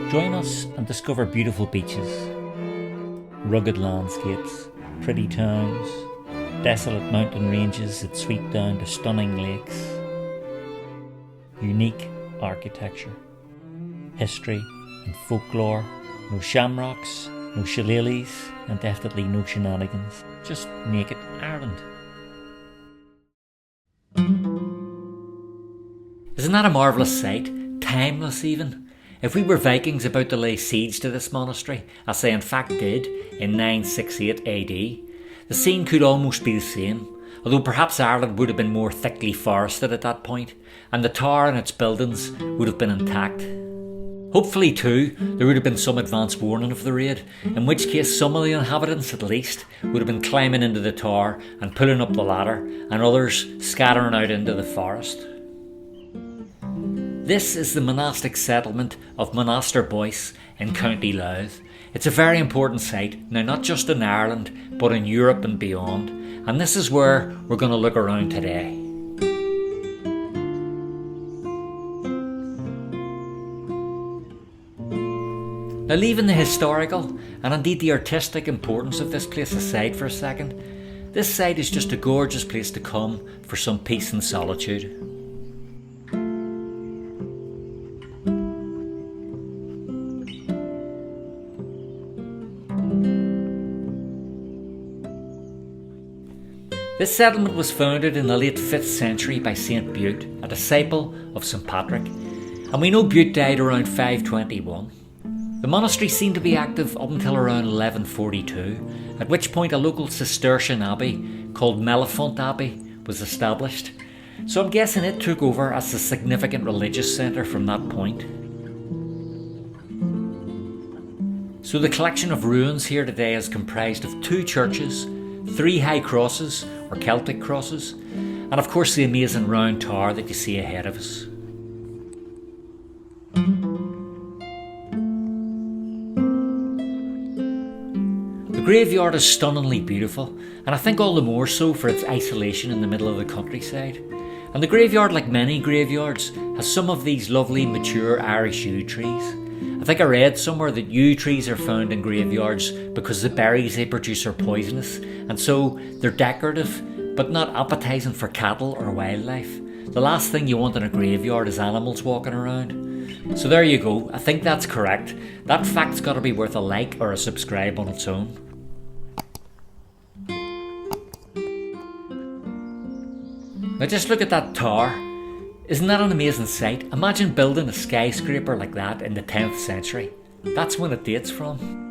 Join us and discover beautiful beaches, rugged landscapes, pretty towns, desolate mountain ranges that sweep down to stunning lakes, unique architecture, history and folklore, no shamrocks, no shillelaghs, and definitely no shenanigans, just naked Ireland. Isn't that a marvellous sight? Timeless even. If we were Vikings about to lay siege to this monastery, as they in fact did in 968 AD, the scene could almost be the same, although perhaps Ireland would have been more thickly forested at that point, and the tower and its buildings would have been intact. Hopefully too, there would have been some advance warning of the raid, in which case some of the inhabitants at least would have been climbing into the tower and pulling up the ladder, and others scattering out into the forest. This is the monastic settlement of Monasterboice in County Louth. It's a very important site, now not just in Ireland, but in Europe and beyond, and this is where we're going to look around today. Now, leaving the historical and indeed the artistic importance of this place aside for a second, this site is just a gorgeous place to come for some peace and solitude. This settlement was founded in the late 5th century by Saint Buithe, a disciple of St Patrick, and we know Buithe died around 521. The monastery seemed to be active up until around 1142, at which point a local Cistertian Abbey called Mellifont Abbey was established, so I'm guessing it took over as a significant religious centre from that point. So the collection of ruins here today is comprised of 2 churches, 3 high crosses, or Celtic crosses, and of course the amazing round tower that you see ahead of us. The graveyard is stunningly beautiful, and I think all the more so for its isolation in the middle of the countryside. And the graveyard, like many graveyards, has some of these lovely mature Irish yew trees. I think I read somewhere that yew trees are found in graveyards because the berries they produce are poisonous, and so they're decorative but not appetising for cattle or wildlife. The last thing you want in a graveyard is animals walking around. So there you go, I think that's correct. That fact's got to be worth a like or a subscribe on its own. Now just look at that tower. Isn't that an amazing sight? Imagine building a skyscraper like that in the 10th century. That's when it dates from.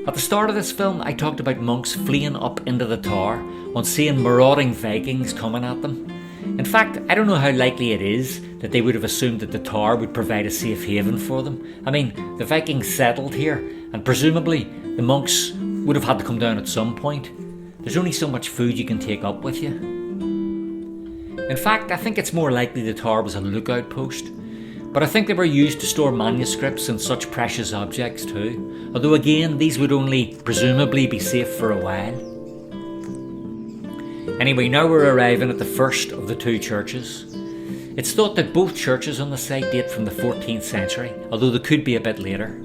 At the start of this film, I talked about monks fleeing up into the tower on seeing marauding Vikings coming at them. In fact, I don't know how likely it is that they would have assumed that the tower would provide a safe haven for them. I mean, the Vikings settled here, and presumably the monks would have had to come down at some point. There's only so much food you can take up with you. In fact, I think it's more likely the tower was a lookout post, but I think they were used to store manuscripts and such precious objects too, although again these would only presumably be safe for a while. Anyway, now we're arriving at the first of the 2 churches. It's thought that both churches on the site date from the 14th century, although they could be a bit later.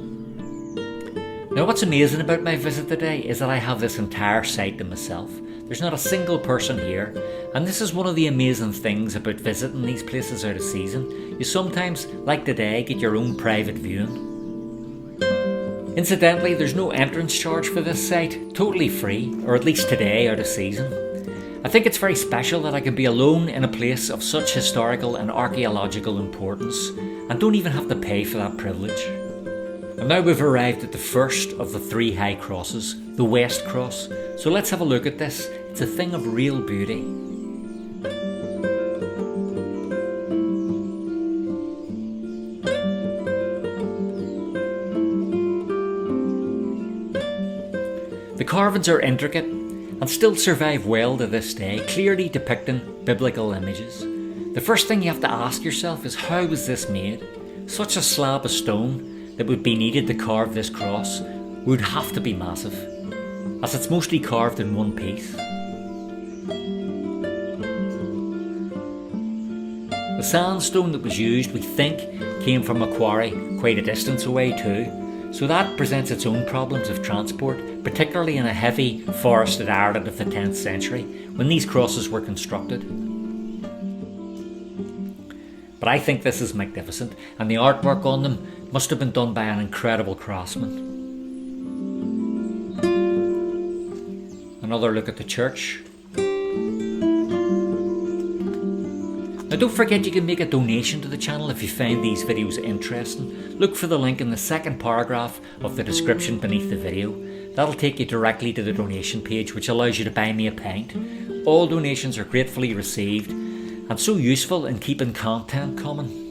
Now what's amazing about my visit today is that I have this entire site to myself. There's not a single person here, and this is one of the amazing things about visiting these places out of season. You sometimes, like today, get your own private viewing. Incidentally, there's no entrance charge for this site, totally free, or at least today out of season. I think it's very special that I can be alone in a place of such historical and archaeological importance, and don't even have to pay for that privilege. And now we've arrived at the first of the 3 high crosses, the West Cross. So let's have a look at this. It's a thing of real beauty. The carvings are intricate and still survive well to this day, clearly depicting biblical images. The first thing you have to ask yourself is, how was this made? Such a slab of stone that would be needed to carve this cross would have to be massive, as it's mostly carved in one piece. The sandstone that was used, we think, came from a quarry quite a distance away too, so that presents its own problems of transport, particularly in a heavy forested Ireland of the 10th century, when these crosses were constructed. But I think this is magnificent, and the artwork on them must have been done by an incredible craftsman. Another look at the church. Now don't forget you can make a donation to the channel if you find these videos interesting. Look for the link in the second paragraph of the description beneath the video. That'll take you directly to the donation page, which allows you to buy me a pint. All donations are gratefully received and so useful in keeping content coming.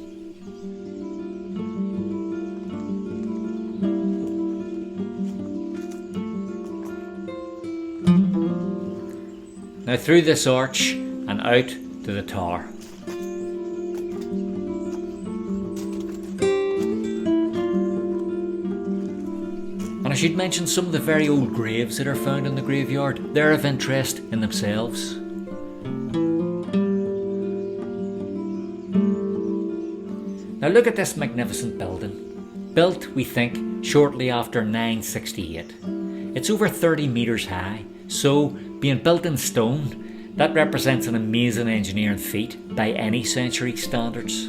Now through this arch and out to the tower. And I should mention some of the very old graves that are found in the graveyard. They're of interest in themselves. Now look at this magnificent building. Built, we think, shortly after 968. It's over 30 metres high, so being built in stone, that represents an amazing engineering feat by any century standards.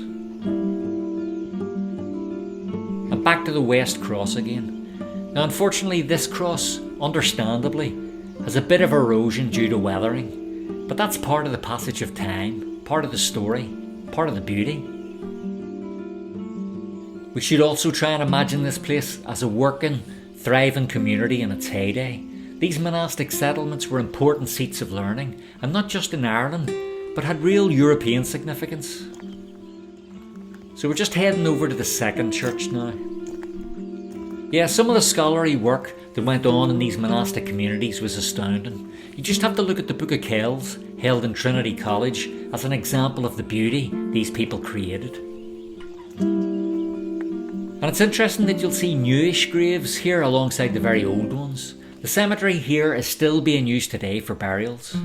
And back to the West Cross again. Now unfortunately this cross, understandably, has a bit of erosion due to weathering, but that's part of the passage of time, part of the story, part of the beauty. We should also try and imagine this place as a working, thriving community in its heyday. These monastic settlements were important seats of learning, and not just in Ireland, but had real European significance. So we're just heading over to the second church now. Yeah, some of the scholarly work that went on in these monastic communities was astounding. You just have to look at the Book of Kells, held in Trinity College, as an example of the beauty these people created. And it's interesting that you'll see newish graves here alongside the very old ones. The cemetery here is still being used today for burials.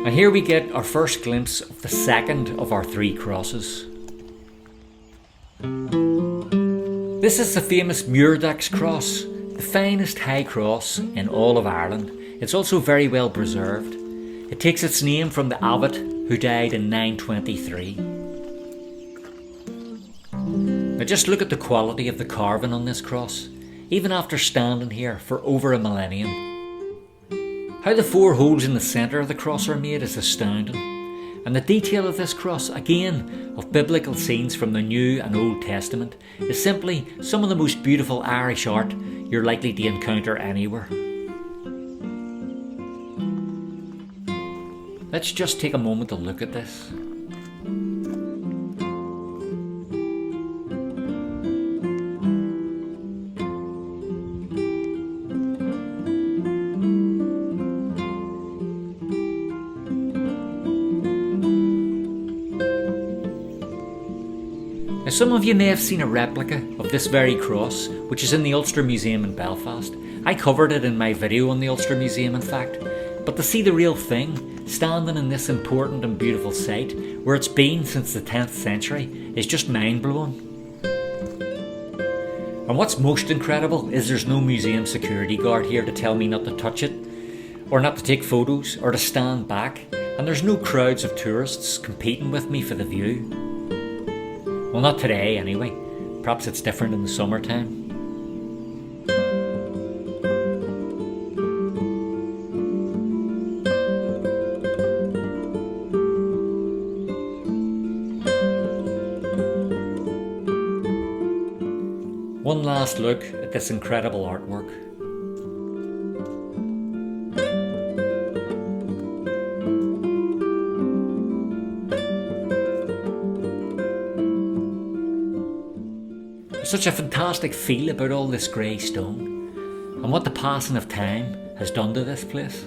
And here we get our first glimpse of the second of our three crosses. This is the famous Muiredach's cross, the finest high cross in all of Ireland. It's also very well preserved. It takes its name from the abbot who died in 923. Now just look at the quality of the carving on this cross, even after standing here for over a millennium. How the four holes in the centre of the cross are made is astounding, and the detail of this cross, again of biblical scenes from the New and Old Testament, is simply some of the most beautiful Irish art you're likely to encounter anywhere. Let's just take a moment to look at this. Now some of you may have seen a replica of this very cross, which is in the Ulster Museum in Belfast. I covered it in my video on the Ulster Museum, in fact. But to see the real thing, standing in this important and beautiful site, where it's been since the 10th century, is just mind-blowing. And what's most incredible is there's no museum security guard here to tell me not to touch it, or not to take photos, or to stand back, and there's no crowds of tourists competing with me for the view. Well, not today anyway. Perhaps it's different in the summertime. One last look at this incredible artwork. There's such a fantastic feel about all this grey stone, and what the passing of time has done to this place.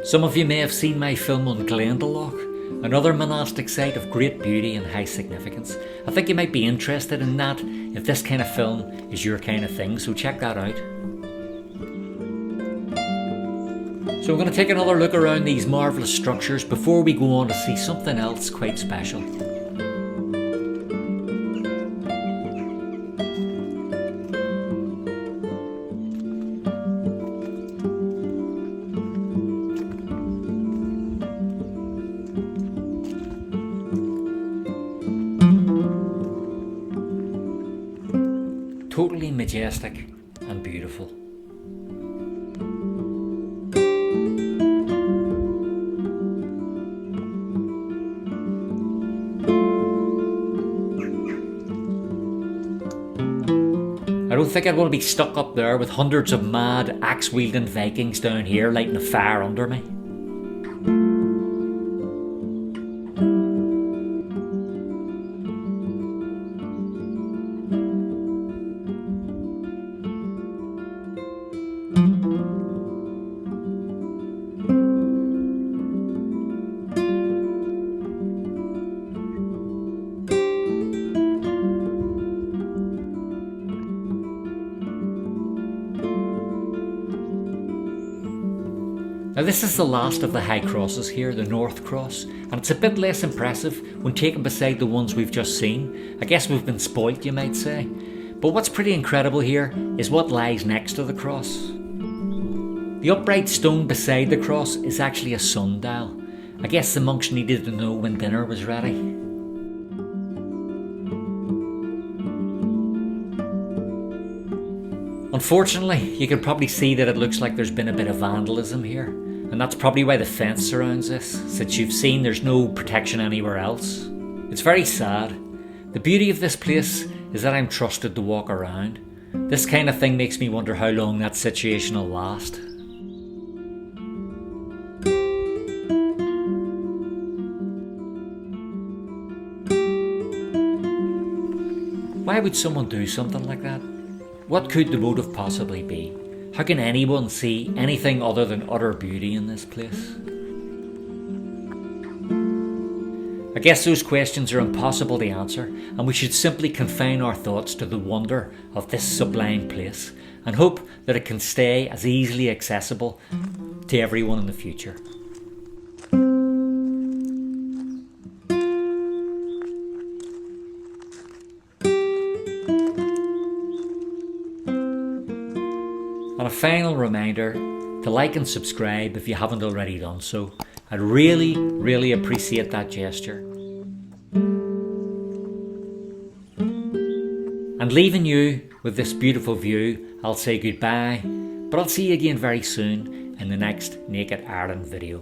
Some of you may have seen my film on Glendalough, Another monastic site of great beauty and high significance. I think you might be interested in that if this kind of film is your kind of thing, so check that out. So I'm going to take another look around these marvellous structures before we go on to see something else quite special. Totally majestic and beautiful. I don't think I'd want to be stuck up there with hundreds of mad axe-wielding Vikings down here lighting a fire under me. Now this is the last of the high crosses here, the North Cross, and it's a bit less impressive when taken beside the ones we've just seen. I guess we've been spoilt, you might say. But what's pretty incredible here is what lies next to the cross. The upright stone beside the cross is actually a sundial. I guess the monks needed to know when dinner was ready. Unfortunately, you can probably see that it looks like there's been a bit of vandalism here, and that's probably why the fence surrounds this, since you've seen there's no protection anywhere else. It's very sad. The beauty of this place is that I'm trusted to walk around. This kind of thing makes me wonder how long that situation will last. Why would someone do something like that? What could the motive possibly be? How can anyone see anything other than utter beauty in this place? I guess those questions are impossible to answer, and we should simply confine our thoughts to the wonder of this sublime place and hope that it can stay as easily accessible to everyone in the future. And a final reminder to like and subscribe if you haven't already done so. I'd really appreciate that gesture. And leaving you with this beautiful view, I'll say goodbye, but I'll see you again very soon in the next Naked Ireland video.